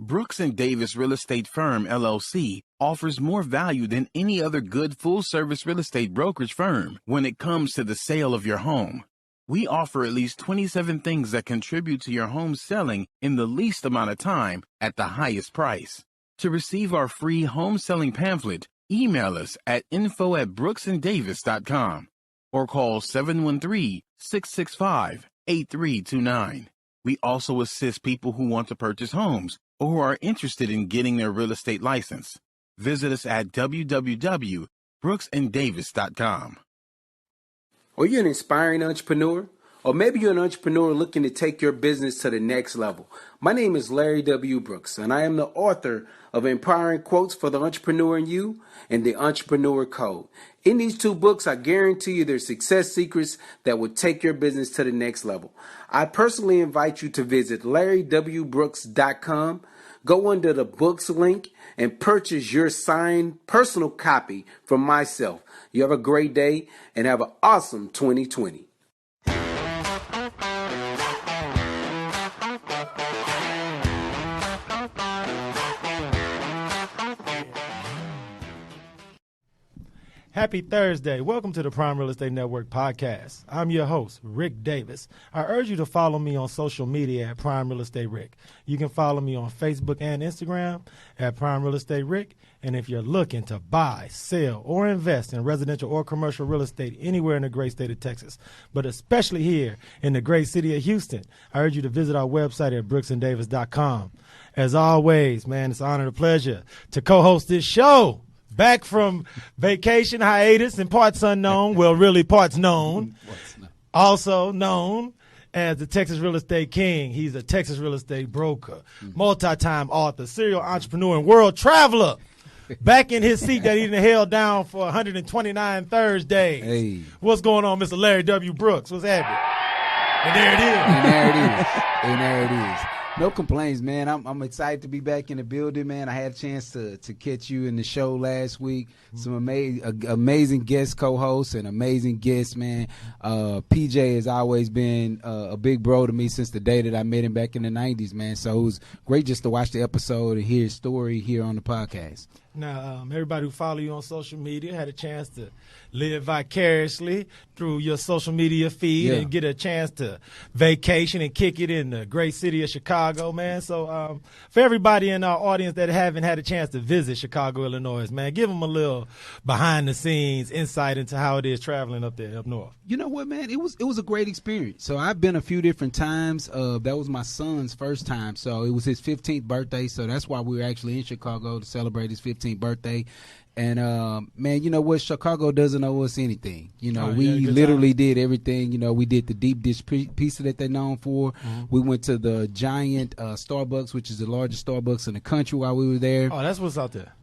Brooks and Davis Real Estate Firm, LLC, offers more value than any other good full-service real estate brokerage firm when it comes to the sale of your home. We offer at least 27 things that contribute to your home selling in the least amount of time at the highest price. To receive our free home selling pamphlet, email us at info@brooksanddavis.com or call 713-665-8329. We also assist people who want to purchase homes or who are interested in getting their real estate license. Visit us at www.brooksanddavis.com. Are you an inspiring entrepreneur? Or maybe you're an entrepreneur looking to take your business to the next level. My name is LarryWBrooks, and I am the author of Empowering Quotes for the Entrepreneur in You and The Entrepreneur Code. In these two books, I guarantee you there's success secrets that will take your business to the next level. I personally invite you to visit LarryWBrooks.com. Go under the books link and purchase your signed personal copy from myself. You have a great day and have an awesome 2020. Happy Thursday. Welcome to the Prime Real Estate Network podcast. I'm your host, Ric Davis. I urge you to follow me on social media at Prime Real Estate Ric. You can follow me on Facebook and Instagram at Prime Real Estate Ric. And if you're looking to buy, sell, or invest in residential or commercial real estate anywhere in the great state of Texas, but especially here in the great city of Houston, I urge you to visit our website at brooksanddavis.com. As always, man, it's an honor and a pleasure to co-host this show. Back from vacation hiatus in parts unknown, well, really parts known, also known as the Texas Real Estate King. He's a Texas real estate broker, multi-time author, serial entrepreneur, and world traveler. Back in his seat that he done held down for 129 Thursdays. Hey. What's going on, Mr. Larry W. Brooks? What's happening? And there it is. And there it is. No complaints, man. I'm excited to be back in the building, man. I had a chance to catch you in the show last week. Some amazing guest co-hosts and amazing guests, man. PJ has always been a big bro to me since the day that I met him back in the 90s, man. So it was great just to watch the episode and hear his story here on the podcast. Now, everybody who follow you on social media had a chance to live vicariously through your social media feed and get a chance to vacation and kick it in the great city of Chicago, man. So for everybody in our audience that haven't had a chance to visit Chicago, Illinois, man, give them a little behind-the-scenes insight into how it is traveling up there, up north. You know what, man? It was a great experience. So I've been a few different times. That was my son's first time. So it was his 15th birthday. So that's why we were actually in Chicago to celebrate his 15th birthday. And man, you know what? Chicago doesn't owe us anything. You know, we literally did everything. You know, we did the deep dish pizza that they're known for. We went to the giant Starbucks, which is the largest Starbucks in the country while we were there. Oh, that's what's out there.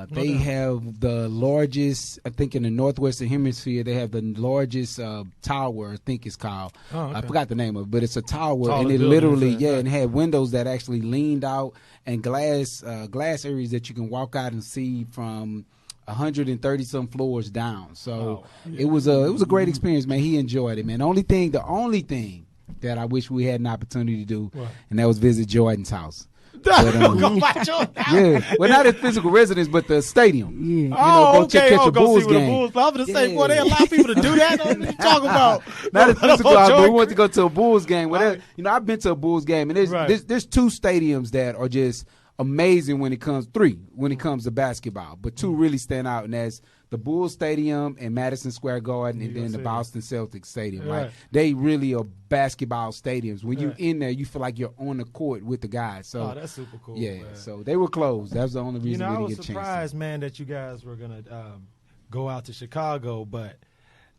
They have the largest, I think in the Northwestern Hemisphere, they have the largest tower, I think it's called. Oh, okay. I forgot the name of it, but it's a tower. And it literally, and had windows that actually leaned out and glass areas that you can walk out and see from 130 some floors down. So it was a great experience, man. He enjoyed it, man. The only thing that I wish we had an opportunity to do, and that was visit Jordan's house. But, yeah, well, not his physical residence, but the stadium. Yeah. You know, catch a Bulls game. I'm going to say, boy, they allow people to do that. What are you talking about? Not his physical, but we went to go to a Bulls game. Well, you know, I've been to a Bulls game, and there's two stadiums that are just amazing when it comes to basketball, but two really stand out, and that's the Bulls Stadium and Madison Square Garden, and then the Boston Celtics Stadium. Right? They really are basketball stadiums. When you're in there, you feel like you're on the court with the guys. So that's super cool. Yeah, man. So they were closed. That was the only reason we didn't get a chance. I was surprised, man, that you guys were gonna go out to Chicago, but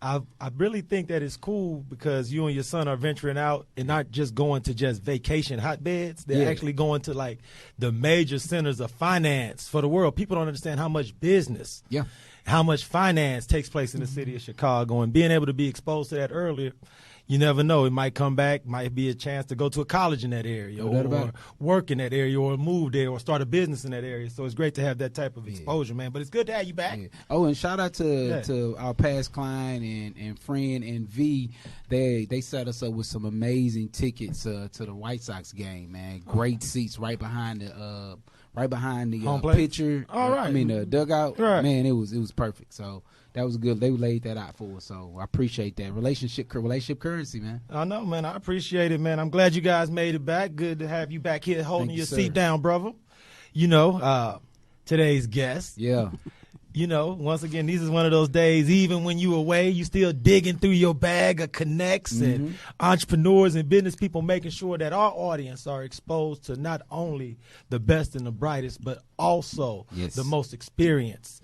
I really think that it's cool because you and your son are venturing out and not just going to just vacation hotbeds. They're actually going to like the major centers of finance for the world. People don't understand how much business, how much finance takes place in the city of Chicago, and being able to be exposed to that earlier, you never know. It might come back, might be a chance to go to a college in that area or work in that area or move there or start a business in that area. So it's great to have that type of exposure, man. But it's good to have you back. Yeah. Oh, and shout out to our past client and friend and V. They set us up with some amazing tickets to the White Sox game, man. Great seats right behind the pitcher. All right. I mean the dugout. Right. Man, it was perfect. So that was good. They laid that out for us. So I appreciate that. Relationship currency, man. I know, man. I appreciate it, man. I'm glad you guys made it back. Good to have you back here holding your seat down, brother. You know, today's guest. Yeah. You know, once again, this is one of those days, even when you away, you still digging through your bag of connects and entrepreneurs and business people, making sure that our audience are exposed to not only the best and the brightest, but also the most experienced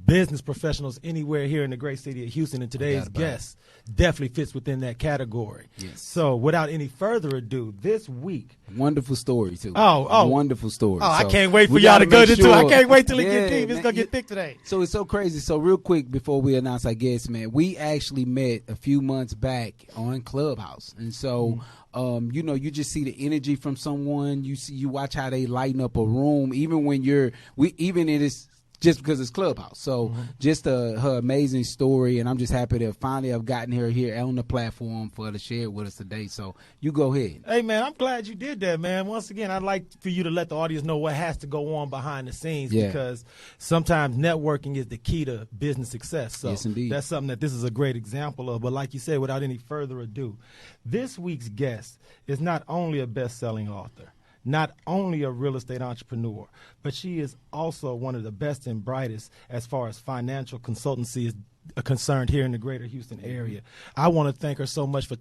business professionals anywhere here in the great city of Houston. And today's guest definitely fits within that category. Yes. So without any further ado, this week. Wonderful story, too. Oh. Wonderful story. Oh, so I can't wait for y'all to go into it. I can't wait till it gets deep. It's man, going to get thick today. So it's so crazy. So real quick before we announce our guest, man, we actually met a few months back on Clubhouse. And so, you know, you just see the energy from someone. You watch how they lighten up a room, even when even in this. Just because it's Clubhouse. So just her amazing story, and I'm just happy to finally have gotten her here on the platform for her to share it with us today. So you go ahead. Hey, man, I'm glad you did that, man. Once again, I'd like for you to let the audience know what has to go on behind the scenes because sometimes networking is the key to business success. So yes, indeed. That's something that this is a great example of. But like you said, without any further ado, this week's guest is not only a best-selling author, not only a real estate entrepreneur, but she is also one of the best and brightest as far as financial consultancy is concerned here in the greater Houston area. I want to thank her so much for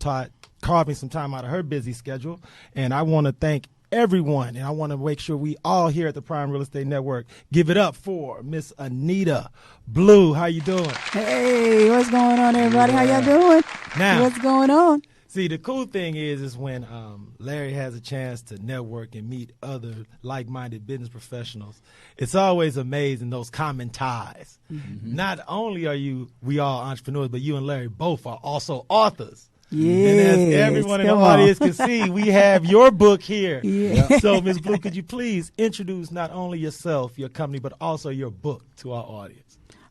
carving some time out of her busy schedule, and I want to thank everyone, and I want to make sure we all here at the Prime Real Estate Network give it up for Miss Anita Blue. How you doing? Hey, what's going on, everybody? How y'all doing? Now, what's going on? See, the cool thing is when Larry has a chance to network and meet other like-minded business professionals, it's always amazing, those common ties. Not only are we all entrepreneurs, but you and Larry both are also authors. Yes, and as everyone in the audience can see, we have your book here. Yeah. So, Ms. Blue, could you please introduce not only yourself, your company, but also your book to our audience?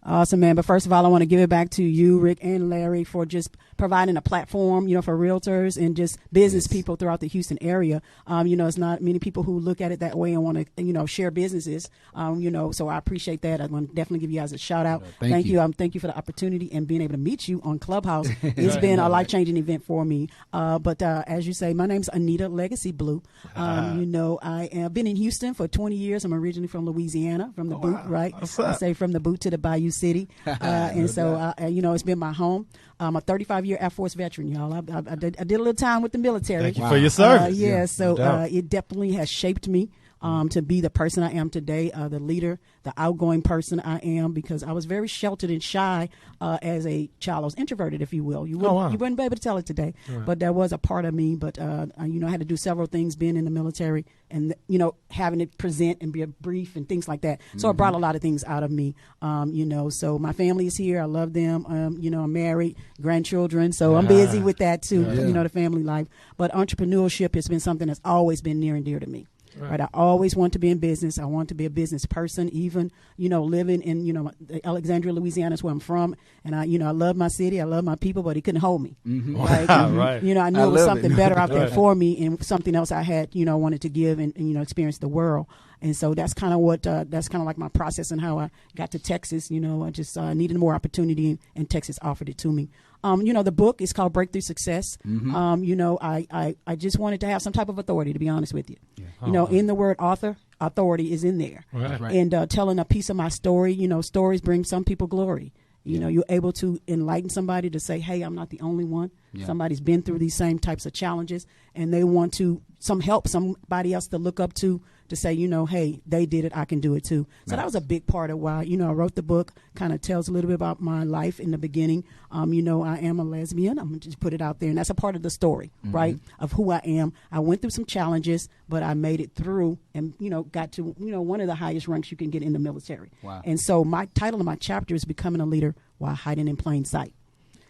Awesome, man. But first of all, I want to give it back to you, Rick and Larry, for just providing a platform, for realtors and just business people throughout the Houston area. It's not many people who look at it that way and want to, share businesses. So I appreciate that. I want to definitely give you guys a shout out. Thank you. Thank you for the opportunity and being able to meet you on Clubhouse. It's been a life-changing event for me. But as you say, my name's Anita Legacy Blue. I have been in Houston for 20 years. I'm originally from Louisiana, from the boot, right? I say from the boot to the Bayou City. It's been my home. I'm a 35-year Air Force veteran, y'all. I did a little time with the military. Thank you for your service. It definitely has shaped me to be the person I am today, the leader, the outgoing person I am, because I was very sheltered and shy as a child. I was introverted, if you will. You wouldn't be able to tell it today, but there was a part of me. But I had to do several things being in the military, and having it present and be a brief and things like that. So it brought a lot of things out of me. So my family is here. I love them. I'm married, grandchildren, so I'm busy with that too. The family life. But entrepreneurship has been something that's always been near and dear to me. Right. I always want to be in business. I want to be a business person, even, living in, Alexandria, Louisiana is where I'm from. And I love my city. I love my people, but it couldn't hold me. Right. I knew it was something better out there for me and something else I had, wanted to give and experience the world. And so that's kind of like my process and how I got to Texas. I just needed more opportunity and Texas offered it to me. The book is called Breakthrough Success. I just wanted to have some type of authority, to be honest with you. Yeah. In the word author, authority is in there. Right. And telling a piece of my story, stories bring some people glory. You're able to enlighten somebody to say, hey, I'm not the only one. Yeah. Somebody's been through these same types of challenges, and they want to help somebody else to look up to say, hey, they did it, I can do it too. So that was a big part of why, I wrote the book. Kind of tells a little bit about my life in the beginning. I am a lesbian. I'm going to just put it out there. And that's a part of the story, right, of who I am. I went through some challenges, but I made it through and, got to, one of the highest ranks you can get in the military. Wow. And so my title of my chapter is Becoming a Leader While Hiding in Plain Sight.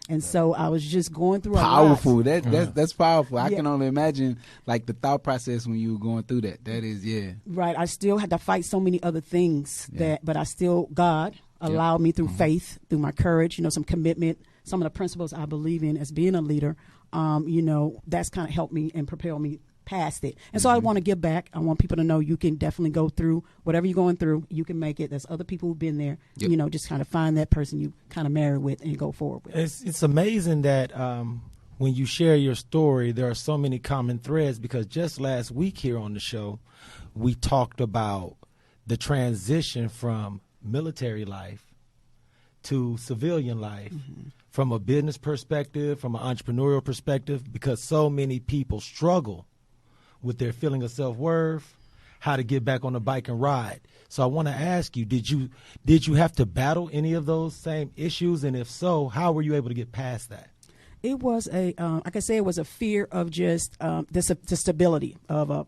And so I was just going through powerful. That's powerful. I can only imagine like the thought process when you were going through that. That is, right. I still had to fight so many other things but I still, God allowed me through faith, through my courage, some commitment, some of the principles I believe in as being a leader. That's kind of helped me and propelled me past it. And so I want to give back. I want people to know you can definitely go through whatever you're going through. You can make it. There's other people who've been there. Just kind of find that person you kind of marry with and go forward with. It's amazing that when you share your story, there are so many common threads, because just last week here on the show, we talked about the transition from military life to civilian life, from a business perspective, from an entrepreneurial perspective, because so many people struggle with their feeling of self-worth, how to get back on the bike and ride. So I want to ask you, did you have to battle any of those same issues? And if so, how were you able to get past that? It was I can say it was a fear of just the stability of a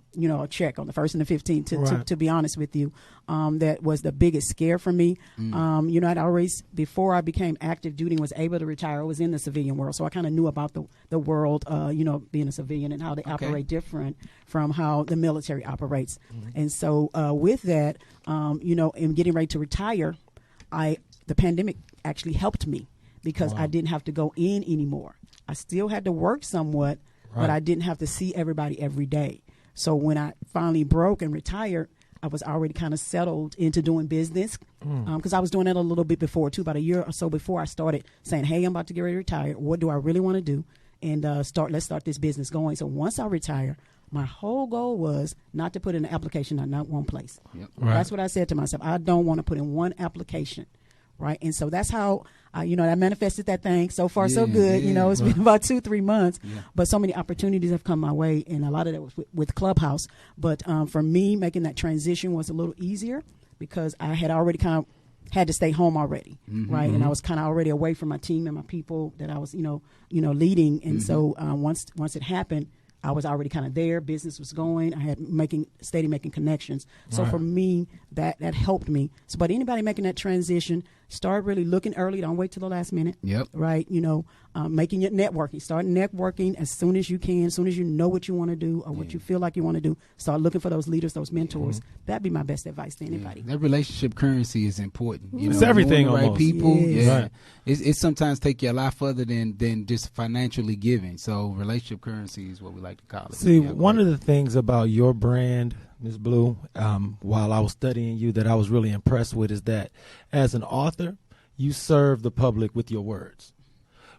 check on the 1st and the 15th. To be honest with you, that was the biggest scare for me. I'd always, before I became active duty and was able to retire, I was in the civilian world, so I kind of knew about the world, being a civilian and how they operate different from how the military operates. And so with that, in getting ready to retire, the pandemic actually helped me, because I didn't have to go in anymore. I still had to work somewhat, but I didn't have to see everybody every day. So when I finally broke and retired, I was already kind of settled into doing business, because I was doing it a little bit before too, about a year or so before I started saying, hey, I'm about to get ready to retire. What do I really want to do? And let's start this business going. So once I retire, my whole goal was not to put in an application on not one place. That's what I said to myself. I don't want to put in one application. Right. And so that's how, I manifested that thing. So far, so good. It's been about 2-3 months, but so many opportunities have come my way. And a lot of that was with Clubhouse. But for me, making that transition was a little easier, because I had already kind of had to stay home already. Right. And I was kind of already away from my team and my people that I was, leading. And so once it happened, I was already kind of there. Business was going. I had steady making connections. So for me, that helped me. So, but anybody making that transition, start really looking early. Don't wait till the last minute. Right. Making it networking. Start networking as soon as you can. As soon as you know what you want to do or what you feel like you want to do, start looking for those leaders, those mentors. That'd be my best advice to anybody. That relationship currency is important. It's everything. Right people. Yes. It sometimes take you a lot further than just financially giving. So relationship currency is what we like to call it. See, one of the things about your brand, Ms. Blue, while I was studying you, that I was really impressed with, is that as an author, you serve the public with your words.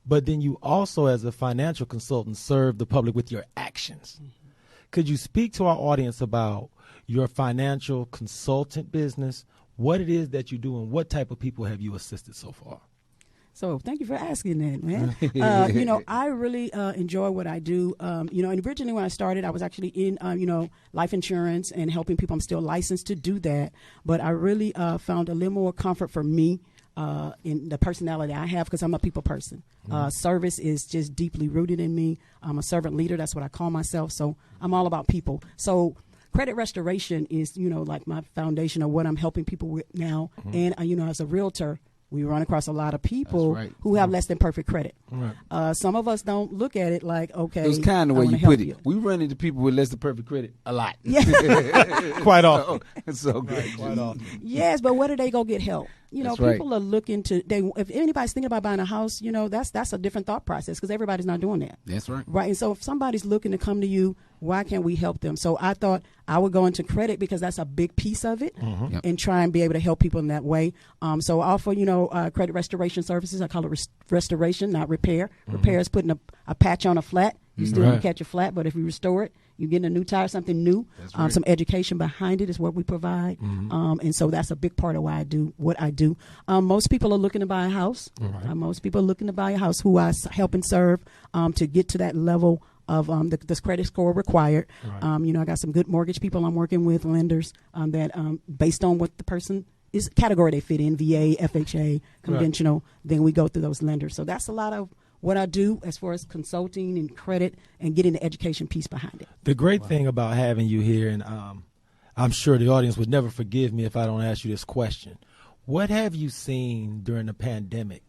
But then you also, as a financial consultant, serve the public with your actions. Could you speak to our audience about your financial consultant business, what it is that you do, and what type of people have you assisted so far? So thank you for asking that, man. I really enjoy what I do. And originally when I started, I was actually in, life insurance and helping people. I'm still licensed to do that. But I really found a little more comfort for me in the personality I have, because I'm a people person. Service is just deeply rooted in me. I'm a servant leader. That's what I call myself. So I'm all about people. So credit restoration is, like my foundation of what I'm helping people with now. And, as a realtor, we run across a lot of people who have less than perfect credit. Some of us don't look at it like, okay, it's kind of the way you put it. We run into people with less than perfect credit a lot. Quite often. So good. Quite often. Yes, but where do they go get help? People are looking to. If anybody's thinking about buying a house, that's a different thought process, because everybody's not doing that. That's right. Right, and so if somebody's looking to come to you, why can't we help them? So I thought I would go into credit, because that's a big piece of it, and try and be able to help people in that way. So I offer, credit restoration services. I call it restoration, not repair. Repair is putting a patch on a flat. You still don't catch a flat, but if you restore it, you're getting a new tire, something new. Some education behind it is what we provide. And so that's a big part of why I do what I do. Most people are looking to buy a house. Most people are looking to buy a house who I help and serve to get to that level of the credit score required. I got some good mortgage people I'm working with, lenders, that based on what the person is, category they fit in, VA, FHA, conventional, then we go through those lenders. So that's a lot of what I do as far as consulting and credit and getting the education piece behind it. The great thing about having you here, and I'm sure the audience would never forgive me if I don't ask you this question. What have you seen during the pandemic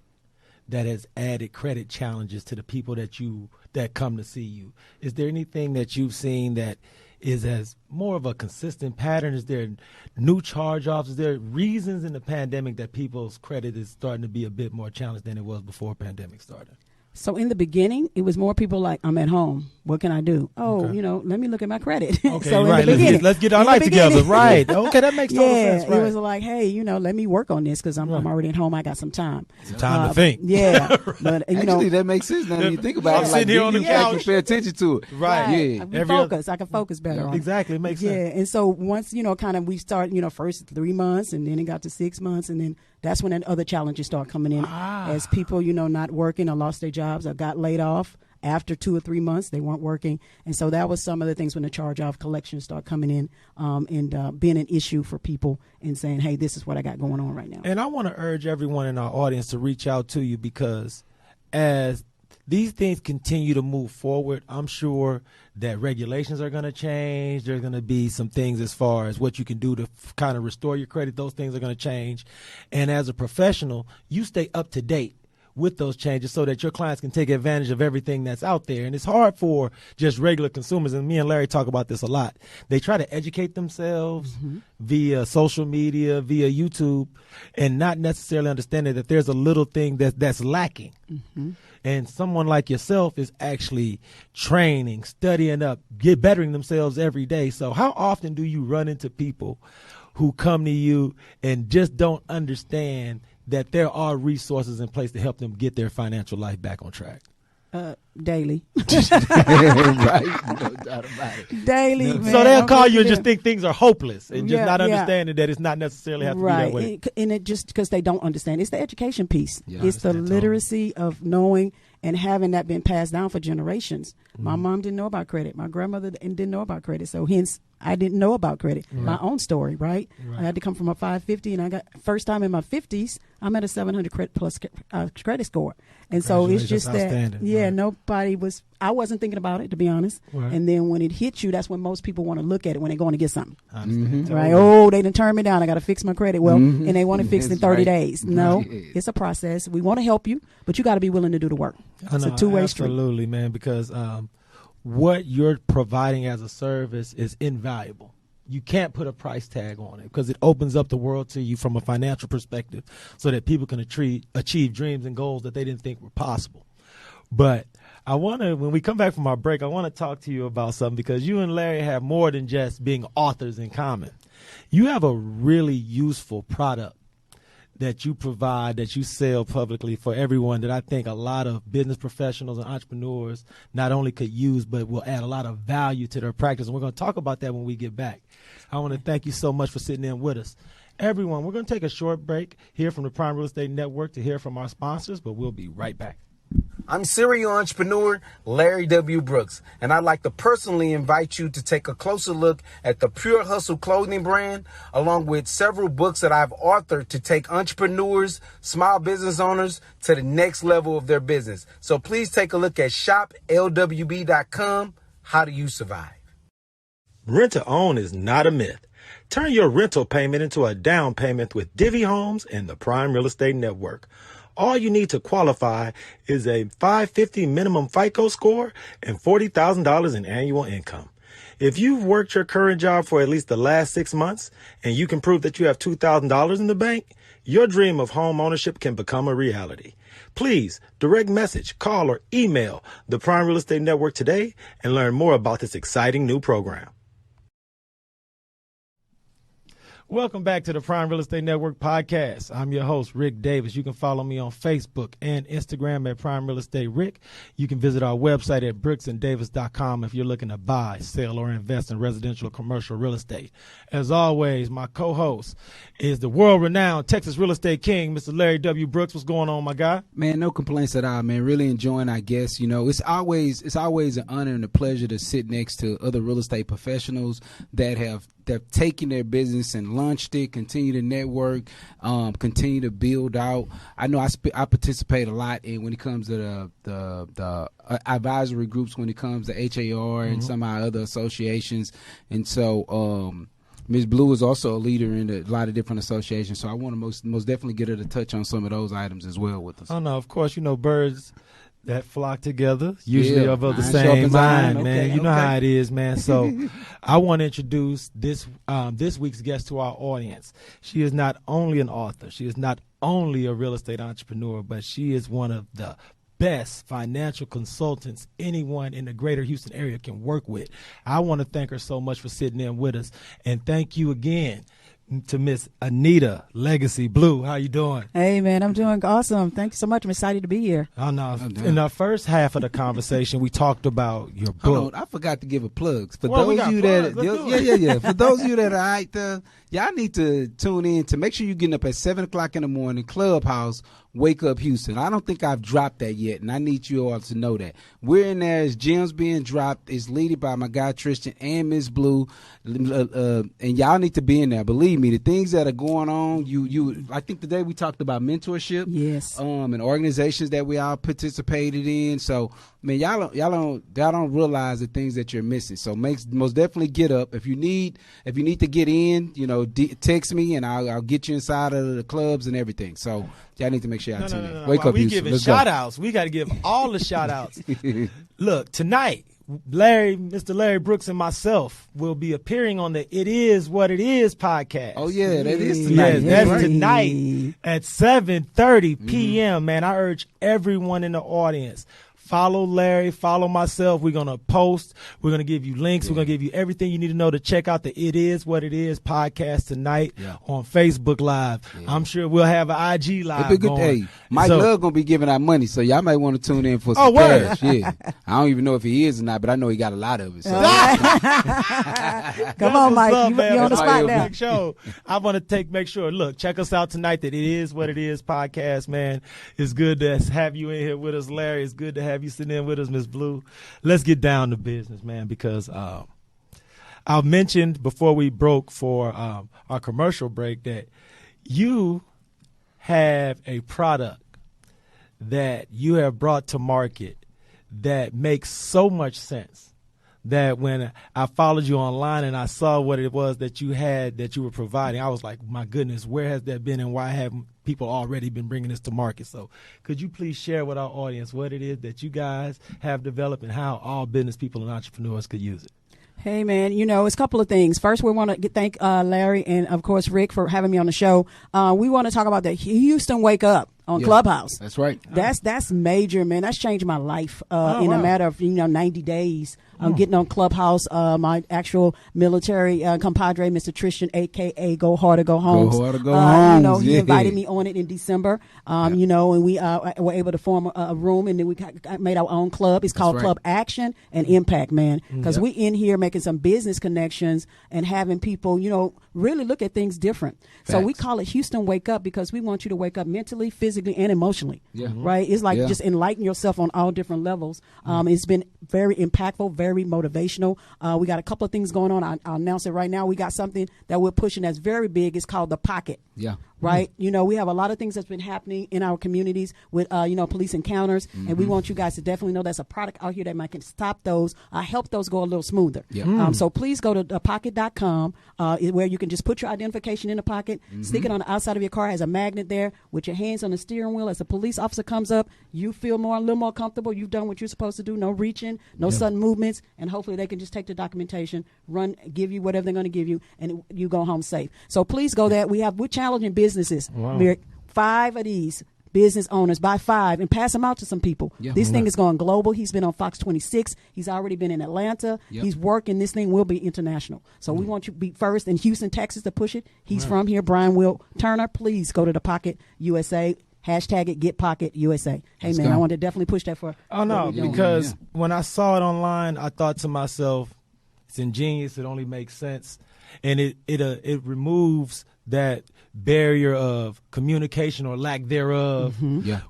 that has added credit challenges to the people that come to see you? Is there anything that you've seen that is as more of a consistent pattern? Is there new charge-offs? Is there reasons in the pandemic that people's credit is starting to be a bit more challenged than it was before pandemic started? So in the beginning, it was more people like, I'm at home. What can I do? Oh, Okay. Let me look at my credit. Okay, so right. Let's get our life together. Right. Okay, that makes total sense. Right. It was like, hey, let me work on this because I'm already at home. I got some time. Some time to think. Yeah. But, Actually, that makes sense now that you think about it. I'm sitting here on the couch. You pay attention to it. Right. Yeah. I can focus better on it. Exactly. It makes sense. Yeah. And so once, kind of we start, first 3 months and then it got to 6 months and then that's when other challenges start coming in as people, not working or lost their jobs or got laid off. After 2 or 3 months, they weren't working. And so that was some of the things when the charge-off collections start coming in and being an issue for people and saying, hey, this is what I got going on right now. And I want to urge everyone in our audience to reach out to you because as these things continue to move forward, I'm sure that regulations are going to change. There's going to be some things as far as what you can do to kind of restore your credit. Those things are going to change. And as a professional, you stay up to date with those changes so that your clients can take advantage of everything that's out there. And it's hard for just regular consumers, and me and Larry talk about this a lot. They try to educate themselves via social media, via YouTube, and not necessarily understanding that there's a little thing that's lacking. And someone like yourself is actually training, studying up, bettering themselves every day. So how often do you run into people who come to you and just don't understand that there are resources in place to help them get their financial life back on track? Daily. Right. No doubt about it. Daily. Man. So they'll call you and just think things are hopeless and just not understanding that it's not necessarily have to be that way. And it just because they don't understand. It's the education piece. Yeah, it's the literacy of knowing and having that been passed down for generations. My mom didn't know about credit. My grandmother didn't know about credit. So hence, I didn't know about credit. My own story, right? I had to come from a 550, and I got first time in my 50s, I'm at a 700 plus credit score. And so it's just that, nobody was, I wasn't thinking about it, to be honest. Right. And then when it hits you, that's when most people want to look at it when they're going to get something. Right? Oh, they done turned me down. I got to fix my credit. Well, and they want to fix it in 30 days. No, it's a process. We want to help you, but you got to be willing to do the work. It's a two-way street. Absolutely, man, because what you're providing as a service is invaluable. You can't put a price tag on it because it opens up the world to you from a financial perspective so that people can achieve dreams and goals that they didn't think were possible. But I want to, when we come back from our break, I want to talk to you about something because you and Larry have more than just being authors in common. You have a really useful product that you provide, that you sell publicly for everyone that I think a lot of business professionals and entrepreneurs not only could use, but will add a lot of value to their practice. And we're going to talk about that when we get back. I want to thank you so much for sitting in with us. Everyone, we're going to take a short break here from the Prime Real Estate Network to hear from our sponsors, but we'll be right back. I'm serial entrepreneur Larry W. Brooks, and I'd like to personally invite you to take a closer look at the Pure Hustle clothing brand, along with several books that I've authored to take entrepreneurs, small business owners to the next level of their business. So please take a look at shoplwb.com. How do you survive? Rent to own is not a myth. Turn your rental payment into a down payment with Divvy Homes and the Prime Real Estate Network. All you need to qualify is a 550 minimum FICO score and $40,000 in annual income. If you've worked your current job for at least the last 6 months and you can prove that you have $2,000 in the bank, your dream of home ownership can become a reality. Please direct message, call, or email the Prime Real Estate Network today and learn more about this exciting new program. Welcome back to the Prime Real Estate Network podcast. I'm your host, Rick Davis. You can follow me on Facebook and Instagram at Prime Real Estate Rick. You can visit our website at brooksanddavis.com if you're looking to buy, sell, or invest in residential or commercial real estate. As always, my co-host is the world-renowned Texas real estate king, Mr. Larry W. Brooks. What's going on, my guy? Man, no complaints at all, man. Really enjoying our guests. You know, it's always an honor and a pleasure to sit next to other real estate professionals that have taken their business and launched it, continue to network, continue to build out. I know I participate a lot in when it comes to the advisory groups, when it comes to HAR and some of our other associations. And so Ms. Blue is also a leader in a lot of different associations, so I want to most definitely get her to touch on some of those items as well with us. Oh, no, of course, birds that flock together usually are of the Iron same sharpens mind, iron. man. Okay, You know how it is, man. So I want to introduce this week's guest to our audience. She is not only an author. She is not only a real estate entrepreneur, but she is one of the best financial consultants anyone in the greater Houston area can work with. I want to thank her so much for sitting in with us. And thank you again to Miss Anita Legacy Blue. How you doing? Hey, man, I'm doing awesome. Thank you so much. I'm excited to be here. Oh, no. In our first half of the conversation, we talked about your book. Hold on, I forgot to give a plug. For those of you that, for those of you that are out there, y'all need to tune in to make sure you're getting up at 7 o'clock in the morning. Clubhouse, Wake Up Houston. I don't think I've dropped that yet, and I need you all to know that. We're in there. It's gems being dropped. It's led by my guy Tristan and Miss Blue, and y'all need to be in there. Believe me, the things that are going on. I think today we talked about mentorship. Yes. And organizations that we all participated in. So, man, y'all don't realize the things that you're missing. So, most definitely get up. If you need to get in, text me and I'll get you inside of the clubs and everything. So y'all need to make sure y'all tune in. Wake up, we Houston. giving shout outs. We got to give all the shout outs. Look, tonight, Mr. LarryWBrooks and myself will be appearing on the It Is What It Is podcast. Oh, yeah, that is tonight. Yes, that's tonight at 7:30 p.m., man. I urge everyone in the audience, follow Larry, follow myself. We're going to post. We're going to give you links. We're going to give you everything you need to know to check out the It Is What It Is podcast tonight on Facebook Live. I'm sure we'll have an IG Live It'll be good. going. Hey, Mike Love going to be giving out money, so y'all might want to tune in for some cash. Yeah. I don't even know if he is or not, but I know he got a lot of it. So. Come on, Mike. You're on the spot now. Show. I want to make sure. Look, check us out tonight. That It Is What It Is podcast, man. It's good to have you in here with us, Larry. It's good to have you sitting in with us, Miss Blue. Let's get down to business, man, because I mentioned before we broke for our commercial break that you have a product that you have brought to market that makes so much sense that when I followed you online and I saw what it was that you were providing, I was like, my goodness, where has that been and why haven't people already been bringing this to market? So could you please share with our audience what it is that you guys have developed and how all business people and entrepreneurs could use it? Hey, man, it's a couple of things. First, we want to thank Larry and, of course, Rick for having me on the show. We want to talk about the Houston Wake Up on Clubhouse. That's right. That's major, man. That's changed my life a matter of 90 days. I'm getting on Clubhouse. My actual military compadre, Mr. Tristan, a.k.a. Go Hard or Go Home. Go Hard or Go Home. He invited me on it in December, and we were able to form a room, and then we made our own club. It's called Club Action and Impact, man, because we in here making some business connections and having people, really look at things different. Facts. So we call it Houston Wake Up because we want you to wake up mentally, physically, and emotionally. Right? It's like just enlighten yourself on all different levels. It's been very impactful, very motivational. We got a couple of things going on. I'll announce it right now. We got something that we're pushing that's very big. It's called the Pocket. Right? We have a lot of things that's been happening in our communities with, police encounters, and we want you guys to definitely know that's a product out here that might can stop those, help those go a little smoother. So please go to thepocket.com, where you can just put your identification in the pocket, stick it on the outside of your car, has a magnet there, with your hands on the steering wheel. As a police officer comes up, you feel a little more comfortable. You've done what you're supposed to do. No reaching, no sudden movements, and hopefully they can just take the documentation, give you whatever they're going to give you, and you go home safe. So please go there. We're challenging businesses. We're 5 of these business owners, buy 5 and pass them out to some people. This thing is going global. He's been on Fox 26. He's already been in Atlanta. He's working. This thing will be international. So we want you to be first in Houston, Texas to push it. He's from here, Brian Will Turner. Please go to the Pocket USA. Hashtag it, Get Pocket USA. Hey, man, I want to definitely push that for. Oh, no, because when I saw it online, I thought to myself, it's ingenious. It only makes sense. And it removes that barrier of communication or lack thereof,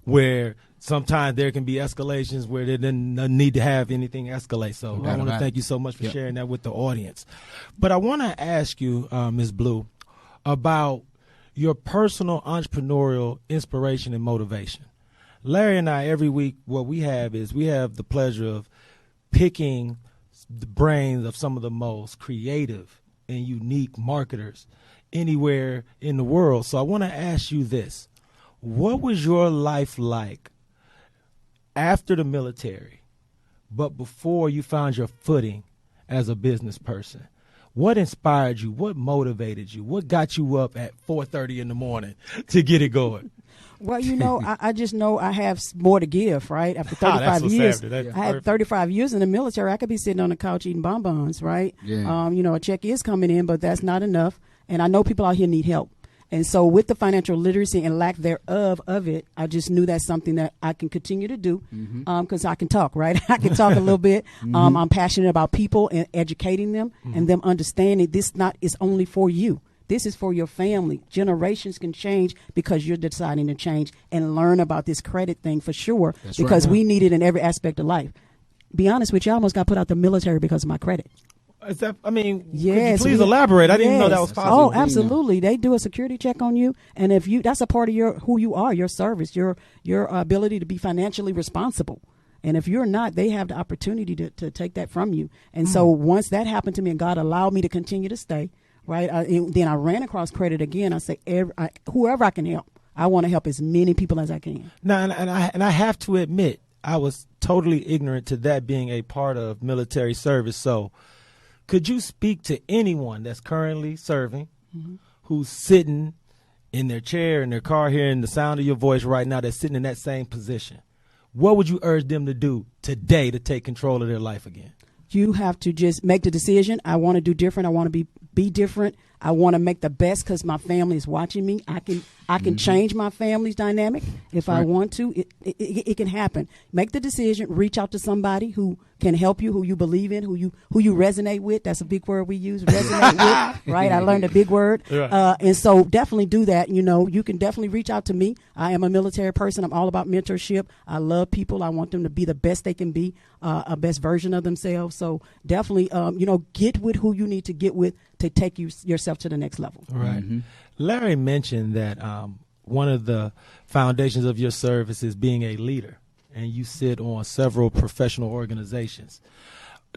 where sometimes there can be escalations where there doesn't need to have anything escalate. So I want to thank you so much for sharing that with the audience. But I want to ask you, Ms. Blue, about your personal entrepreneurial inspiration and motivation. Larry and I, every week, what we have the pleasure of picking the brains of some of the most creative and unique marketers anywhere in the world. So I want to ask you this. What was your life like after the military, but before you found your footing as a business person? What inspired you? What motivated you? What got you up at 4:30 in the morning to get it going? Well, I just know I have more to give, right? After 35 years, I had 35 years in the military. I could be sitting on the couch eating bonbons, right? Yeah. A check is coming in, but that's not enough. And I know people out here need help. And so with the financial literacy and lack thereof of it, I just knew that's something that I can continue to do because I can talk, right? I can talk a little bit. I'm passionate about people and educating them and them understanding this is only for you. This is for your family. Generations can change because you're deciding to change and learn about this credit thing for sure. That's because we need it in every aspect of life. Be honest with you, I almost got put out the military because of my credit. Is that, yes, could you please elaborate? elaborate? I didn't even know that was possible. Oh, absolutely. They do a security check on you, and if that's a part of who you are, your service, your ability to be financially responsible. And if you're not, they have the opportunity to take that from you. And so once that happened to me, and God allowed me to continue to stay, right? Then I ran across credit again. I say, whoever I can help, I want to help as many people as I can. Now, and I have to admit, I was totally ignorant to that being a part of military service. So, could you speak to anyone that's currently serving, who's sitting in their chair, in their car, hearing the sound of your voice right now, that's sitting in that same position? What would you urge them to do today to take control of their life again? You have to just make the decision. I want to do different. I want to be different. I want to make the best because my family is watching me. I can change my family's dynamic if I want to. It can happen. Make the decision. Reach out to somebody who can help you, who you believe in, who you resonate with. That's a big word we use, resonate with, right? I learned a big word. Right. And so definitely do that. You can definitely reach out to me. I am a military person. I'm all about mentorship. I love people. I want them to be the best they can be, a best version of themselves. So definitely, get with who you need to get with to take yourself to the next level. Right. Larry mentioned that one of the foundations of your service is being a leader, and you sit on several professional organizations.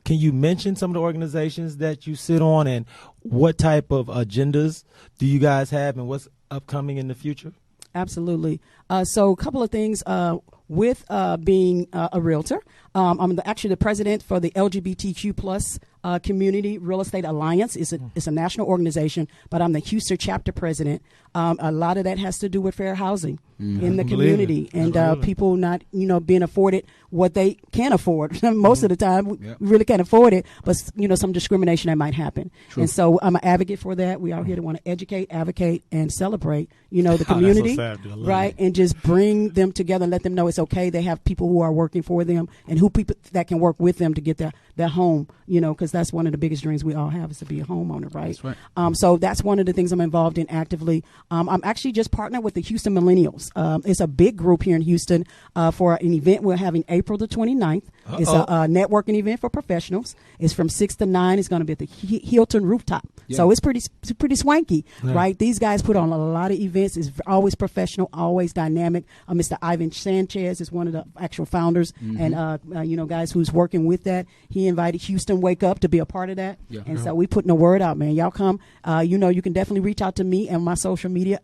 Can you mention some of the organizations that you sit on and what type of agendas do you guys have and what's upcoming in the future? Absolutely. So a couple of things with being a realtor. I'm actually the president for the LGBTQ plus Community Real Estate Alliance. It's a national organization, but I'm the Houston chapter president. A lot of that has to do with fair housing in the community and people not, being afforded what they can afford. Most of the time, we really can't afford it, but, some discrimination that might happen. True. And so I'm an advocate for that. We are here to want to educate, advocate, and celebrate, the community, right? And just bring them together and let them know it's okay. They have people who are working for them and people that can work with them to get their home, because that's one of the biggest dreams we all have is to be a homeowner, right? That's right. So that's one of the things I'm involved in actively. I'm actually just partnered with the Houston Millennials. It's a big group here in Houston for an event we're having April the 29th. It's a networking event for professionals. It's from 6 to 9. It's going to be at the Hilton rooftop. Yeah. So it's pretty swanky, right? These guys put on a lot of events. It's always professional, always dynamic. Mr. Ivan Sanchez is one of the actual founders and, guys who's working with that. He invited Houston Wake Up to be a part of that. Yeah. And so we putting the word out, man. Y'all come. You can definitely reach out to me and my social media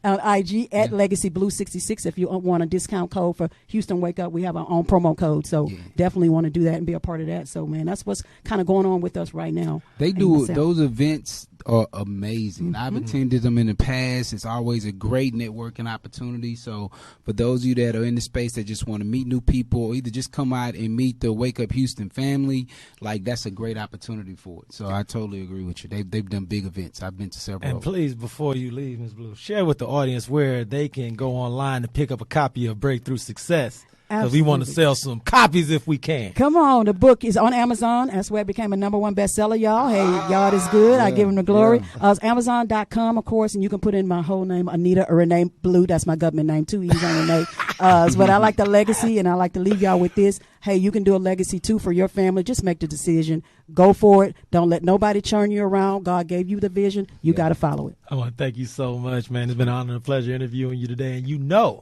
on IG at Legacy Blue 66 if you want a discount code for Houston Wake Up. We have our own promo code. So definitely want to do that and be a part of that. So, man, that's what's kind of going on with us right now. They do those events are amazing. I've attended them in the past. It's always a great networking opportunity. So for those of you that are in the space that just want to meet new people or either just come out and meet the Wake Up Houston family, that's a great opportunity for it. So I totally agree with you. They've done big events. I've been to several. And please, before you leave, Ms. Blue, share with the audience where they can go online to pick up a copy of Breakthrough Success. Because we want to sell some copies if we can. Come on. The book is on Amazon. That's where it became a #1 bestseller, y'all. Hey, God is good. I give him the glory. It's Amazon.com, of course, and you can put in my whole name, Anita or Renee Blue. That's my government name, too. He's on Renee. But I like the legacy, and I like to leave y'all with this. Hey, you can do a legacy, too, for your family. Just make the decision. Go for it. Don't let nobody turn you around. God gave you the vision. You got to follow it. I want to thank you so much, man. It's been an honor and a pleasure interviewing you today. And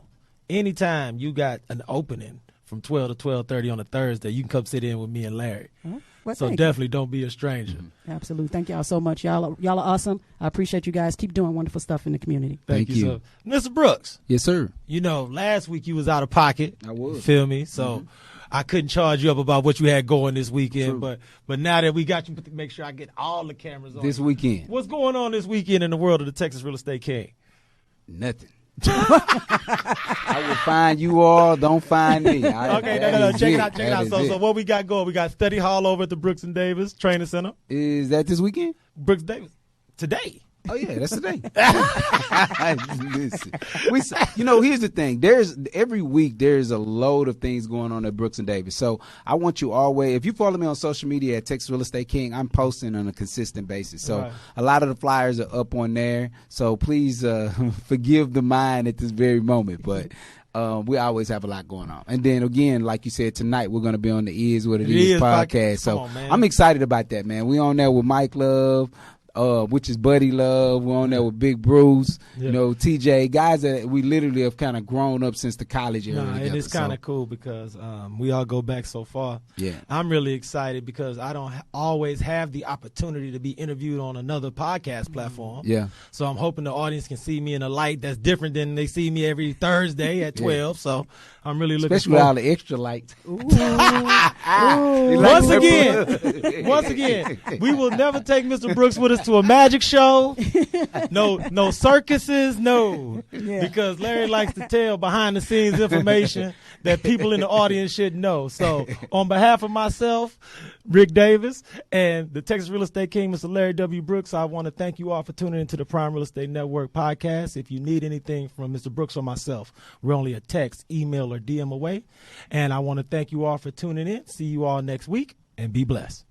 anytime you got an opening from 12 to 12:30 on a Thursday, you can come sit in with me and Larry. Well, so definitely don't be a stranger. Absolutely. Thank y'all so much. Y'all are awesome. I appreciate you guys. Keep doing wonderful stuff in the community. Thank you. Sir. Mr. Brooks. Yes, sir. You know, last week you was out of pocket. I was. You feel me? So I couldn't charge you up about what you had going this weekend. True. But now that we got you, make sure I get all the cameras on This weekend. What's going on this weekend in the world of the Texas Real Estate King? Nothing. I will find you all. Don't find me. Okay, no. Check it out. So what we got going? We got study hall over at the Brooks and Davis Training Center. Is that this weekend? Brooks Davis today. Oh yeah, that's today. Listen, here's the thing. Every week there's a load of things going on at Brooks and Davis. So I want you always, if you follow me on social media at Texas Real Estate King, I'm posting on a consistent basis. So a lot of the flyers are up on there. So please forgive the mind at this very moment, but. We always have a lot going on. And then again, like you said, tonight we're going to be on the Is What It Is podcast. So I'm excited about that, man. We on there with Mike Love, which is Buddy Love. We're on there with Big Bruce, TJ, guys that we literally have kind of grown up since the college era. And it's kind of cool because we all go back so far. Yeah. I'm really excited because I don't always have the opportunity to be interviewed on another podcast platform. Yeah. So I'm hoping the audience can see me in a light that's different than they see me every Thursday at 12. So I'm really looking especially with all the extra lights. Once again, we will never take Mr. Brooks with us to a magic show. No circuses, no. Yeah. Because Larry likes to tell behind the scenes information that people in the audience should know. So on behalf of myself, Rick Davis, and the Texas Real Estate King, Mr. Larry W. Brooks, I want to thank you all for tuning into the Prime Real Estate Network podcast. If you need anything from Mr. Brooks or myself, we're only a text, email, or DM away. And I want to thank you all for tuning in. See you all next week, and be blessed.